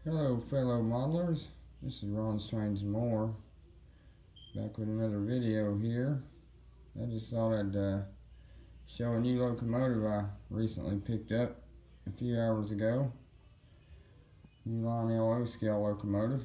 Hello fellow modelers, this is Ron's Trains and More, back with another video here. I just thought I'd show a new locomotive I recently picked up a few hours ago. New LIONEL O-scale locomotive.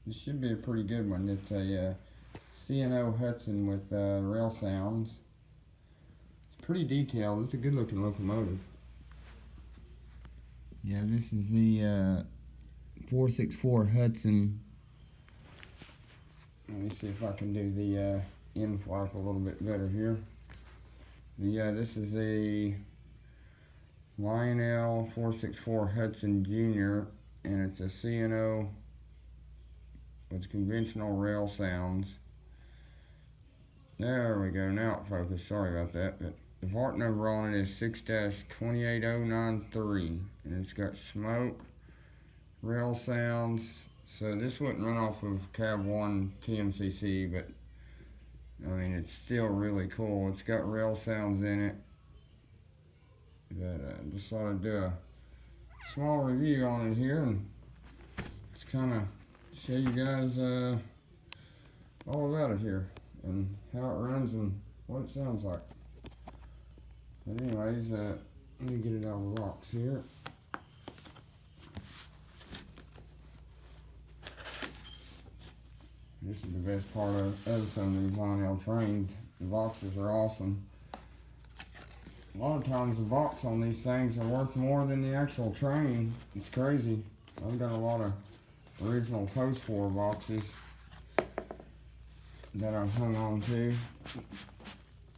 This should be a pretty good one. It's a C&O Hudson with Railsounds. It's pretty detailed. It's a good looking locomotive. Yeah, this is the 464 Hudson. Let me see if I can do the end flap a little bit better here. This is a LIONEL 464 Hudson Jr. and it's a C&O with conventional Railsounds. There we go, now it focused, sorry about that, but the part number on it is 6-28093, and it's got smoke, Railsounds. So this wouldn't run off of cab 1 TMCC, but I mean it's still really cool. It's got Railsounds in it. But just thought I'd do a small review on it here and just kind of show you guys all about it here and how it runs and what it sounds like. But anyways, let me get it out of the box here. This is the best part of some of these LIONEL trains. The boxes are awesome. A lot of times the box on these things are worth more than the actual train. It's crazy. I've got a lot of original post-4 boxes that I've hung on to.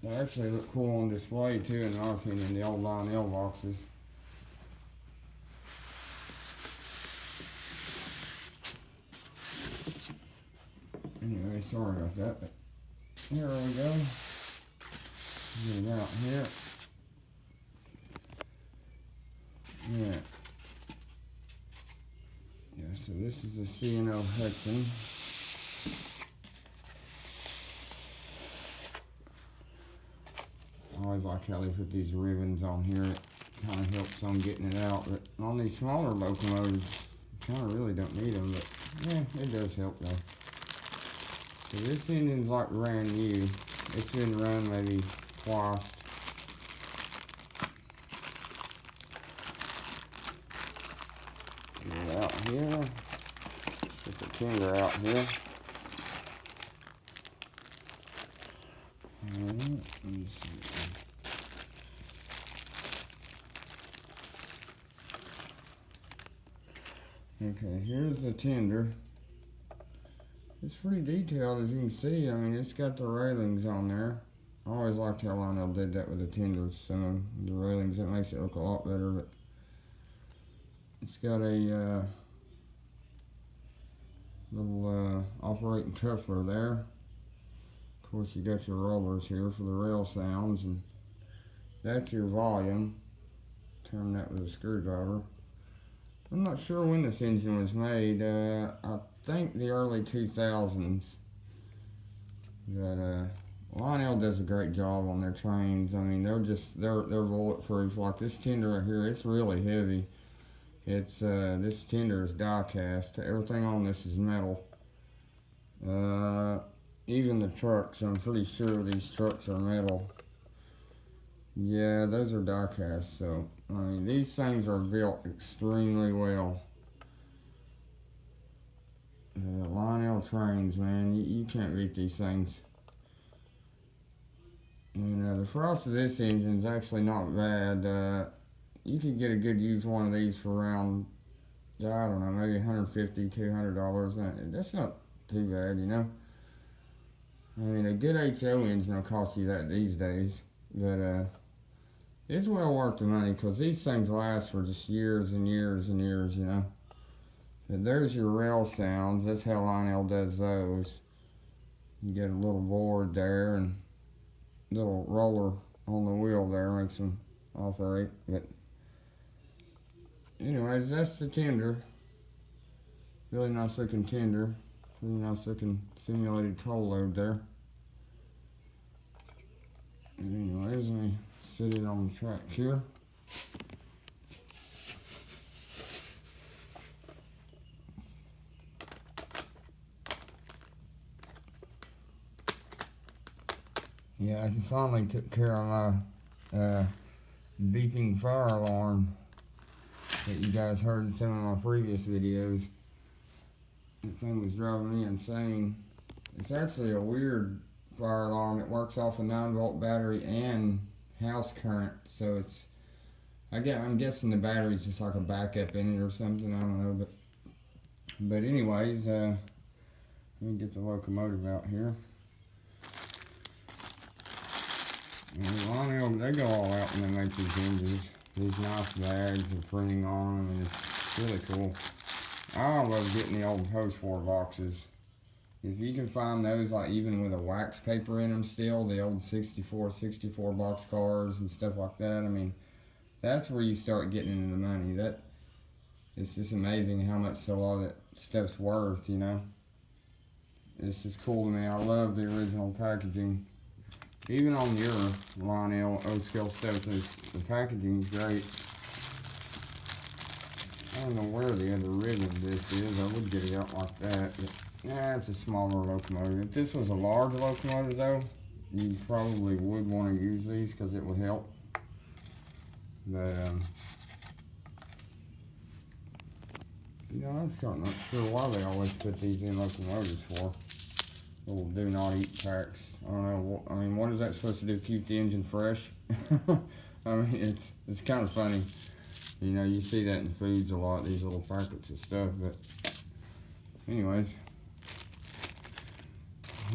They actually look cool on display too, in my opinion, the old LIONEL boxes. Anyway, sorry about that, but here we go. Get it out here. Yeah. Yeah, so this is the C&O Hudson. I always like how they put these ribbons on here. It kind of helps on getting it out. But on these smaller locomotives, you kind of really don't need them. But yeah, it does help though. So this engine's like brand new. It's been run maybe twice. Get it out here. Put the tender out here. Let me see. Okay, here's the tender. It's pretty detailed, as you can see. I mean, it's got the railings on there. I always liked how LIONEL did that with the tenders. Some of the railings, that makes it look a lot better. But it's got a little operating coupler there. Of course, you got your rollers here for the Railsounds, and that's your volume. Turn that with a screwdriver. I'm not sure when this engine was made. I think the early 2000s. But LIONEL does a great job on their trains. I mean, they're bulletproof. Like this tender right here, it's really heavy. It's this tender is die cast. Everything on this is metal. Even the trucks, I'm pretty sure these trucks are metal. Yeah, those are die cast. So I mean, these things are built extremely well. LIONEL trains, man, you can't beat these things. And the frost of this engine is actually not bad. You could get a good used one of these for around, I don't know, maybe $150, $200. That's not too bad, you know. I mean, a good HO engine will cost you that these days, but it's well worth the money because these things last for just years and years and years, you know. But there's your Railsounds. That's how LIONEL does those. You get a little board there and a little roller on the wheel there makes them operate. But anyways, that's the tender. Really nice looking tender. Really nice looking simulated coal load there. And anyways, let me set it on the track here. Yeah, I finally took care of my beeping fire alarm that you guys heard in some of my previous videos. That thing was driving me insane. It's actually a weird fire alarm. It works off a 9-volt battery and house current, so I'm guessing the battery's just like a backup in it or something. I don't know, but anyways, let me get the locomotive out here. LIONEL, they go all out when they make these engines. These nice bags of printing on them, and it's really cool. I love getting the old post-war boxes. If you can find those, like even with a wax paper in them still, the old 64 box cars and stuff like that, I mean, that's where you start getting into the money. It's just amazing how much a lot of that stuff's worth, you know. It's just cool to me. I love the original packaging. Even on your LIONEL O-scale stuff, the packaging's great. I don't know where the other rig of this is. I would get it out like that, but yeah, it's a smaller locomotive. If this was a large locomotive though, you probably would want to use these because it would help. But you know, I'm sure not sure why they always put these in locomotives for. Little do not eat packs. I don't know. I mean, what is that supposed to do? Keep the engine fresh? I mean, it's kind of funny. You know, you see that in foods a lot, these little packets of stuff. But anyways,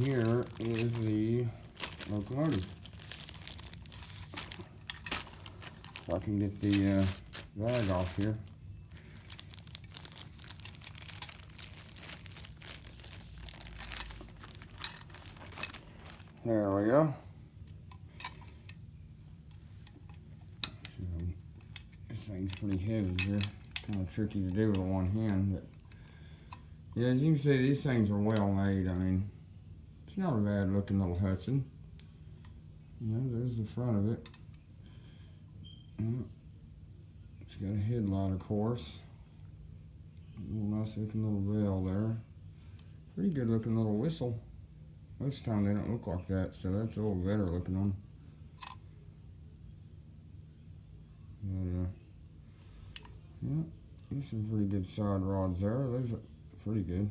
here is the locomotive. If I can get the bag off here. There we go. So, this thing's pretty heavy here. Kind of tricky to do with one hand, but yeah, as you can see, these things are well made. I mean, it's not a bad looking little Hudson. You know, there's the front of it. It's got a headlight, of course. A little nice looking little bell there. Pretty good looking little whistle. Most of the time they don't look like that, so that's a little better looking one. But, yeah, there's some pretty good side rods there. Those are pretty good.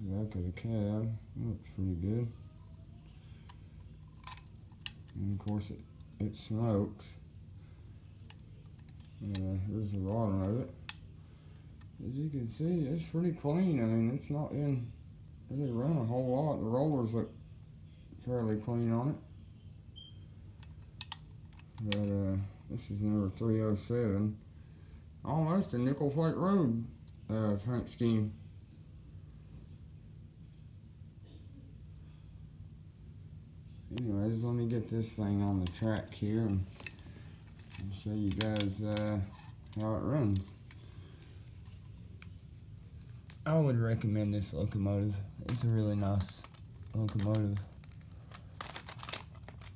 The back of the cab looks pretty good. And of course it smokes. Here's the bottom of it. As you can see, it's pretty clean. I mean, it's not in really run a whole lot. The rollers look fairly clean on it. But this is number 307. Almost a nickel plate road paint scheme. Anyways, let me get this thing on the track here and I'll show you guys how it runs. I would recommend this locomotive. It's a really nice locomotive.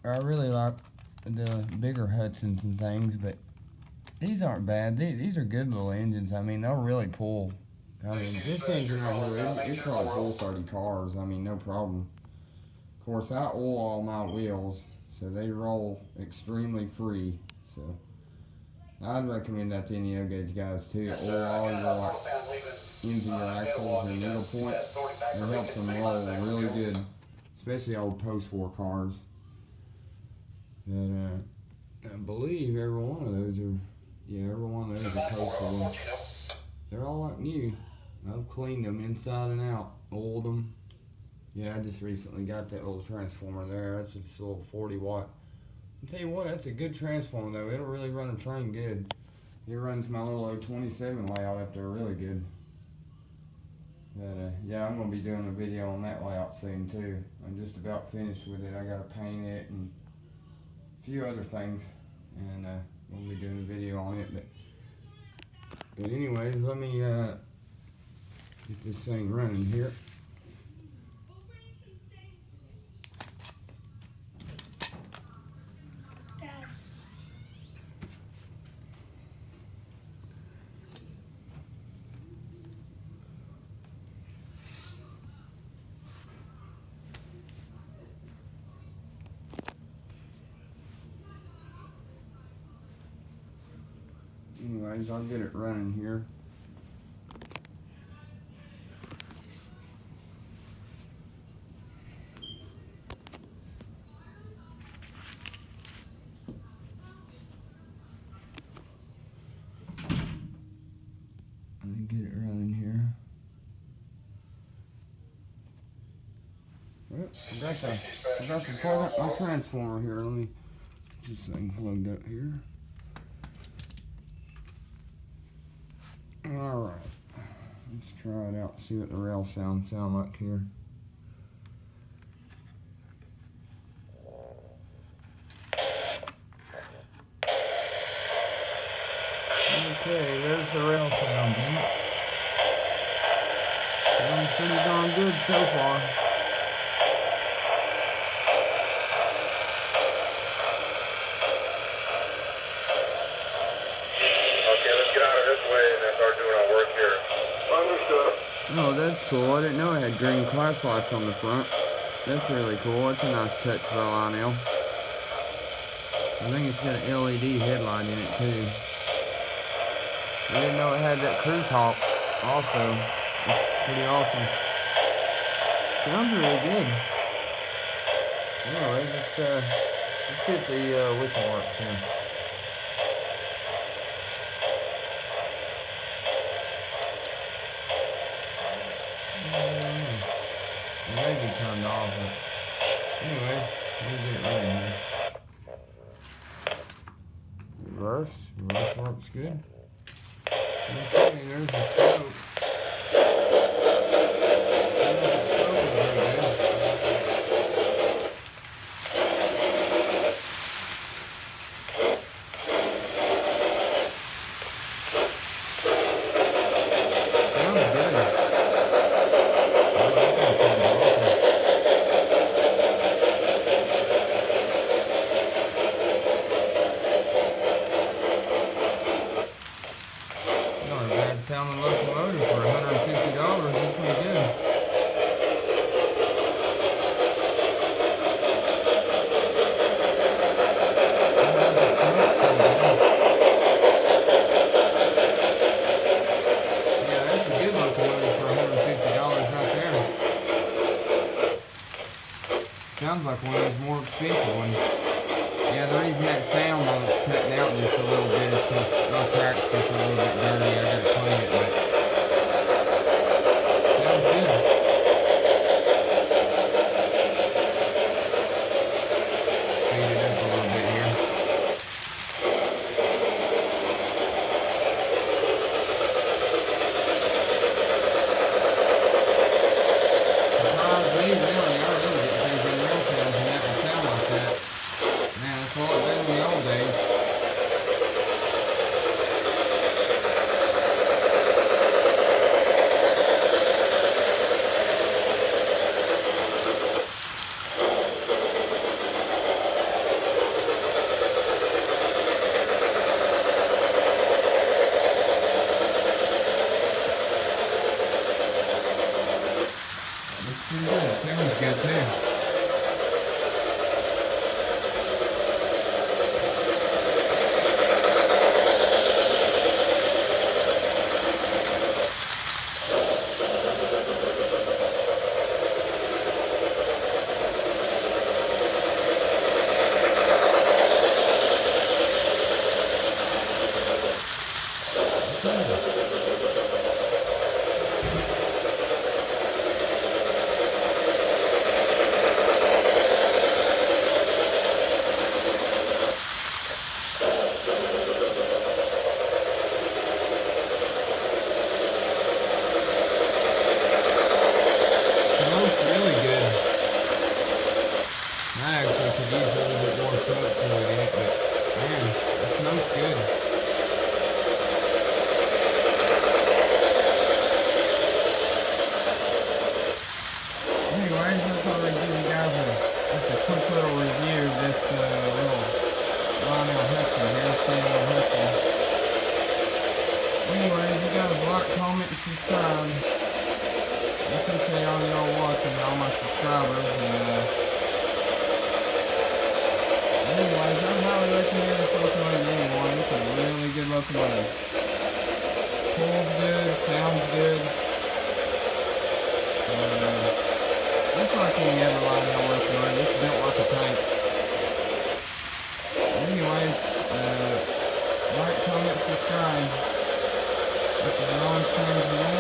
I really like the bigger Hudsons and things, but these aren't bad. These are good little engines. I mean, they'll really pull. I mean, this engine right here, it probably pull 30 cars. I mean, no problem. Of course, I oil all my wheels, so they roll extremely free. So I'd recommend that to any O-gauge guys too. Oil all your like ends of your axles, your needle points. It helps them roll really good, especially old post-war cars. And I believe every one of those are, yeah, every one of those are post-war. They're all like new. I've cleaned them inside and out, oiled them. Yeah, I just recently got that little transformer there. That's just a little 40 watt. I'll tell you what, that's a good transformer though. It'll really run a train good. It runs my little 027 layout up there really good. But yeah, I'm going to be doing a video on that layout soon too. I'm just about finished with it. I got to paint it and a few other things. And we'll be doing a video on it. But anyways, let me get this thing running here. Anyways, I'll get it running here. Let me get it running here. Oops, forgot to plug up my transformer here. Let me get this thing plugged up here. Alright. Let's try it out, see what the rail sounds sound like here. Okay, there's the rail sound, isn't it? Sounds pretty darn good so far. Oh, that's cool. I didn't know it had green class lights on the front. That's really cool. That's a nice touch for LIONEL. I think it's got an LED headlight in it too. I didn't know it had that crew top also. It's pretty awesome. Sounds really good. Anyways, let's see if the whistle works here. It may be turned off, but anyways, let me get it running here. Reverse works good. Okay, there's the scope. Sounding Locomotive for $150. That's pretty good. Yeah, that's a good Locomotive for $150 right there. Sounds like one of those more expensive ones. Yeah, the reason that sound on it's cutting out just a little bit is because my track's just a little bit dirty. I gotta clean it, but sounds good. Speed it up a little bit here. Surprised me, really. I really didn't think the Railsounds and that would sound like that. Man, that's all it did in the old days. Looks pretty good. Sounds good too. I actually could use a little bit more smoke fluid in it, but man, it smells good. Anyways, I thought I'd give you guys just a quick little review of this little LIONEL Hudson here, standard Hudson. Anyways, you guys like, comment, and subscribe. I appreciate all y'all watching, all my subscribers, and anyways, I highly recommend this Locomotive to anyone. It's a really good locomotive. Pulls good, sounds good. It's like any other LIONEL locomotive. It's built like a tank. Anyways, like, comment, subscribe. This is Ron Trains.